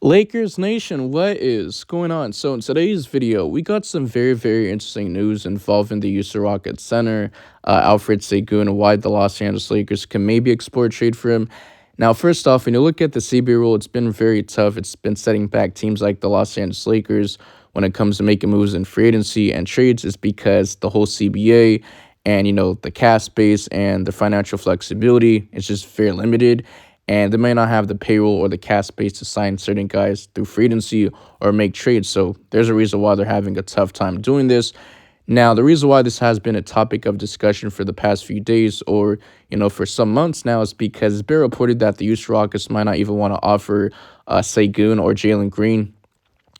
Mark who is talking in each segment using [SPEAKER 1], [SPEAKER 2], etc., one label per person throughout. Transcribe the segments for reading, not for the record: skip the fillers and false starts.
[SPEAKER 1] Lakers Nation, what is going on? So, in today's video, we got some very interesting news involving the Houston Rockets center, Alfred Sengun, and why the Los Angeles Lakers can maybe explore a trade for him. Now, first off, when you look at the CBA rule, it's been very tough. It's been setting back teams like the Los Angeles Lakers when it comes to making moves in free agency and trades. Is because the whole CBA and, the cap space and the financial flexibility is just very limited, and they may not have the payroll or the cap space to sign certain guys through free agency or make trades. So there's a reason why they're having a tough time doing this. Now, the reason why this has been a topic of discussion for the past few days or, for some months now is because it's been reported that the Houston Rockets might not even want to offer Sengun or Jalen Green,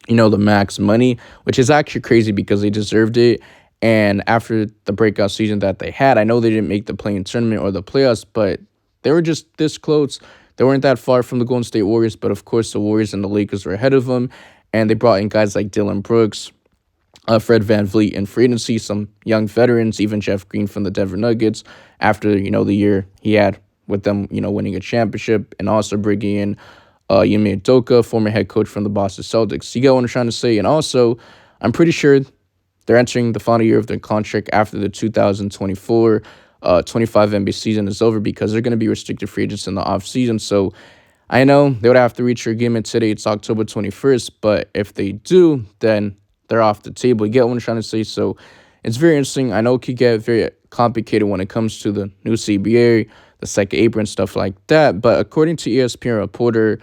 [SPEAKER 1] the max money, which is actually crazy because they deserved it. And after the breakout season that they had, I know they didn't make the play-in tournament or the playoffs, but they were just this close. They weren't that far from the Golden State Warriors, but of course the Warriors and the Lakers were ahead of them, and they brought in guys like Dylan Brooks, Fred VanVleet in free agency, some young veterans, even Jeff Green from the Denver Nuggets after, the year he had with them, winning a championship, and also bringing in Ime Udoka, former head coach from the Boston Celtics. You get what I'm trying to say? And also, I'm pretty sure they're entering the final year of their contract after the 2024 25 NBA season is over because they're going to be restricted free agents in the offseason. So I know they would have to reach their agreement today. It's October 21st, but if they do, then they're off the table. You get what I'm trying to say? So it's very interesting. I know it could get very complicated when it comes to the new CBA, the second apron, stuff like that. But according to ESPN reporter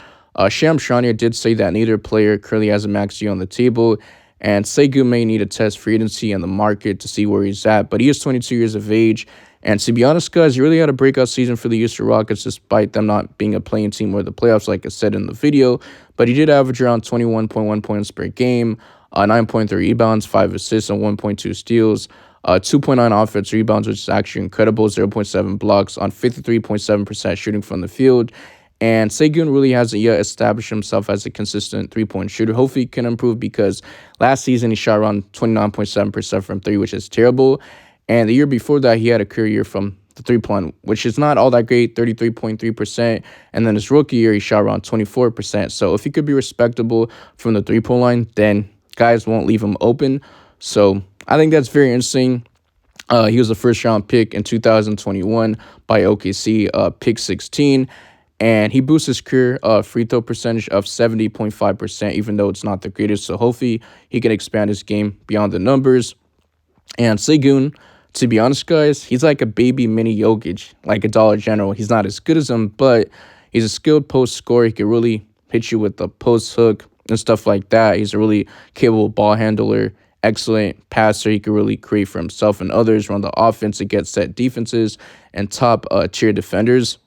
[SPEAKER 1] Shams Charania did say that neither player currently has a max deal on the table, and Sengun may need to test free agency and the market to see where he's at. But he is 22 years of age. And to be honest, guys, he really had a breakout season for the Houston Rockets despite them not being a playing team or the playoffs, like I said in the video. But he did average around 21.1 points per game, 9.3 rebounds, 5 assists, and 1.2 steals, 2.9 offensive rebounds, which is actually incredible, 0.7 blocks on 53.7% shooting from the field. And Sengun really hasn't yet established himself as a consistent three-point shooter. Hopefully he can improve because last season he shot around 29.7% from three, which is terrible. And the year before that, he had a career year from the three-point, which is not all that great, 33.3%. And then his rookie year, he shot around 24%. So if he could be respectable from the three-point line, then guys won't leave him open. So I think that's very interesting. He was a first-round pick in 2021 by OKC, pick 16. And he boosts his career free throw percentage of 70.5%, even though it's not the greatest. So hopefully he can expand his game beyond the numbers. And Sengun, to be honest, guys, he's like a baby mini Jokic, like a Dollar General. He's not as good as him, but he's a skilled post scorer. He can really hit you with the post hook and stuff like that. He's a really capable ball handler, excellent passer. He can really create for himself and others, run the offense and get set defenses and top tier defenders.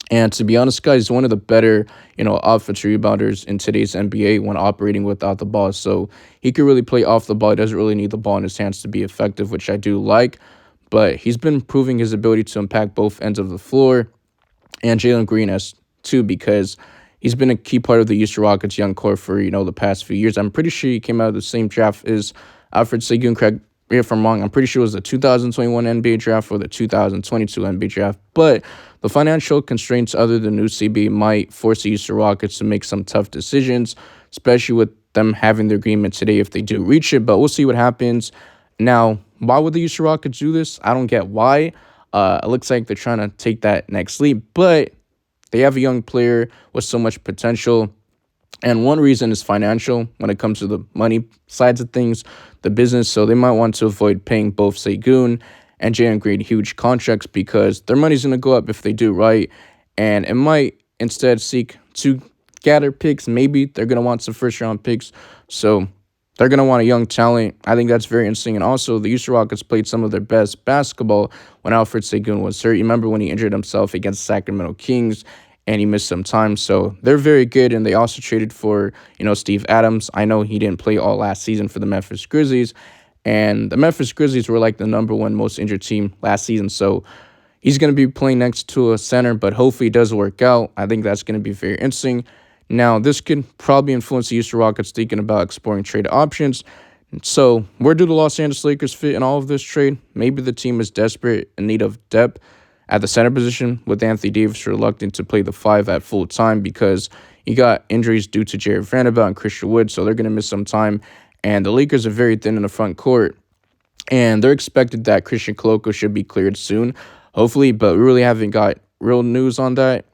[SPEAKER 1] And to be honest, guys, he's one of the better, offensive rebounders in today's NBA when operating without the ball. So he can really play off the ball. He doesn't really need the ball in his hands to be effective, which I do like. But he's been proving his ability to impact both ends of the floor. And Jalen Green has too, because he's been a key part of the Houston Rockets young core for, the past few years. I'm pretty sure he came out of the same draft as Alfred Sengun. Correct me if I'm wrong. I'm pretty sure it was the 2021 NBA draft or the 2022 NBA draft. But the financial constraints other than new CB might force the Houston Rockets to make some tough decisions, especially with them having their agreement today if they do reach it. But we'll see what happens. Now, why would the Houston Rockets do this? I don't get why. It looks like they're trying to take that next leap, but they have a young player with so much potential. And one reason is financial when it comes to the money sides of things, the business. So they might want to avoid paying both Sengun and Jalen Green huge contracts because their money's going to go up if they do right. And it might instead seek to gather picks. Maybe they're going to want some first-round picks. So they're going to want a young talent. I think that's very interesting. And also, the Houston Rockets played some of their best basketball when Alfred Sengun was hurt. You remember when he injured himself against Sacramento Kings and he missed some time. So they're very good. And they also traded for, Steve Adams. I know he didn't play all last season for the Memphis Grizzlies. And the Memphis Grizzlies were like the number one most injured team last season. So he's going to be playing next to a center, but hopefully it does work out. I think that's going to be very interesting. Now, this could probably influence the Houston Rockets thinking about exploring trade options. So where do the Los Angeles Lakers fit in all of this trade? Maybe the team is desperate in need of depth at the center position, with Anthony Davis reluctant to play the 5 at full time because he got injuries due to Jared Vanderbilt and Christian Wood, so they're going to miss some time. And the Lakers are very thin in the front court, and they're expected that Christian Koloko should be cleared soon, hopefully, but we really haven't got real news on that.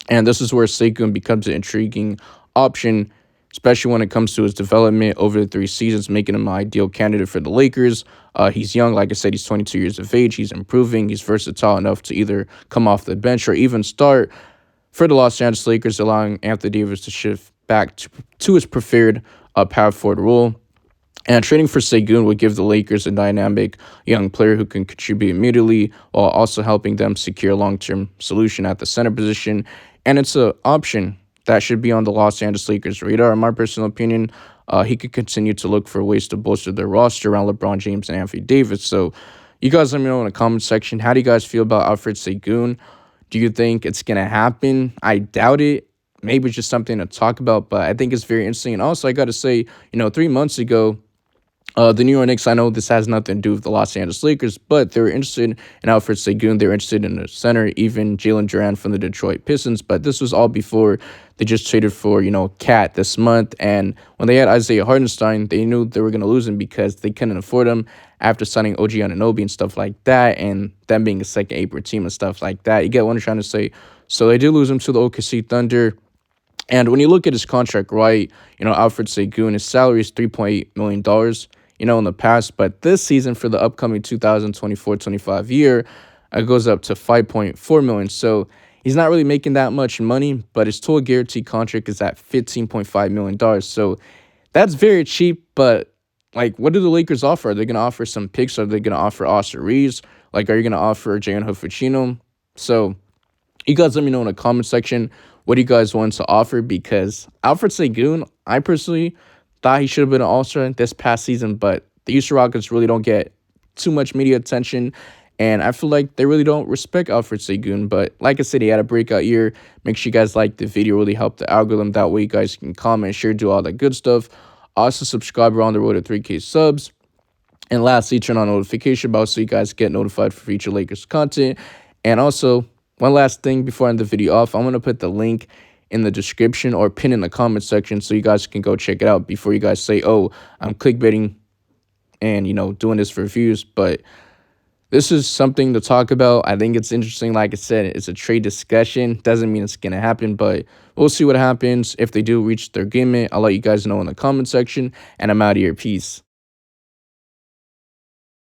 [SPEAKER 1] And this is where Sengun becomes an intriguing option, especially when it comes to his development over the 3 seasons, making him an ideal candidate for the Lakers. He's young. Like I said, he's 22 years of age. He's improving. He's versatile enough to either come off the bench or even start for the Los Angeles Lakers, allowing Anthony Davis to shift back to his preferred power forward role. And trading for Sengun would give the Lakers a dynamic young player who can contribute immediately while also helping them secure a long-term solution at the center position. And it's an option that should be on the Los Angeles Lakers' radar. In my personal opinion, he could continue to look for ways to bolster their roster around LeBron James and Anthony Davis. So you guys let me know in the comment section. How do you guys feel about Alfred Sengun? Do you think it's going to happen? I doubt it. Maybe it's just something to talk about, but I think it's very interesting. And also, I got to say, 3 months ago, the New York Knicks, I know this has nothing to do with the Los Angeles Lakers, but they were interested in Alfred Sengun. They were interested in the center, even Jalen Duran from the Detroit Pistons. But this was all before they just traded for, Cat this month. And when they had Isaiah Hartenstein, they knew they were going to lose him because they couldn't afford him after signing OG Anunoby and stuff like that, and them being a second April team and stuff like that. You get what I'm trying to say? So they did lose him to the OKC Thunder. And when you look at his contract, right, Alfred Sengun, his salary is $3.8 million. In the past, but this season for the upcoming 2024-25 year, it goes up to $5.4 million. So he's not really making that much money, but his total guaranteed contract is at $15.5 million. So that's very cheap, but what do the Lakers offer? Are they going to offer some picks? Are they going to offer Austin Reeves? Are you going to offer Jalen Hood-Schifino? So you guys let me know in the comment section what do you guys want to offer, because Alfred Sengun, I personally thought he should have been an all-star this past season, but the Houston Rockets really don't get too much media attention, and I feel like they really don't respect Alfred Sengun. But like I said, he had a breakout year. Make sure you guys like the video, really help the algorithm. That way you guys can comment, share, do all that good stuff. Also subscribe. We're on the road to 3K subs. And lastly, turn on notification bell so you guys get notified for future Lakers content. And also, one last thing before I end the video off, I'm going to put the link in the description or pin in the comment section so you guys can go check it out before you guys say, oh, I'm clickbaiting and, doing this for views. But this is something to talk about. I think it's interesting. Like I said, it's a trade discussion. Doesn't mean it's going to happen, but we'll see what happens. If they do reach their agreement, I'll let you guys know in the comment section. And I'm out of here. Peace.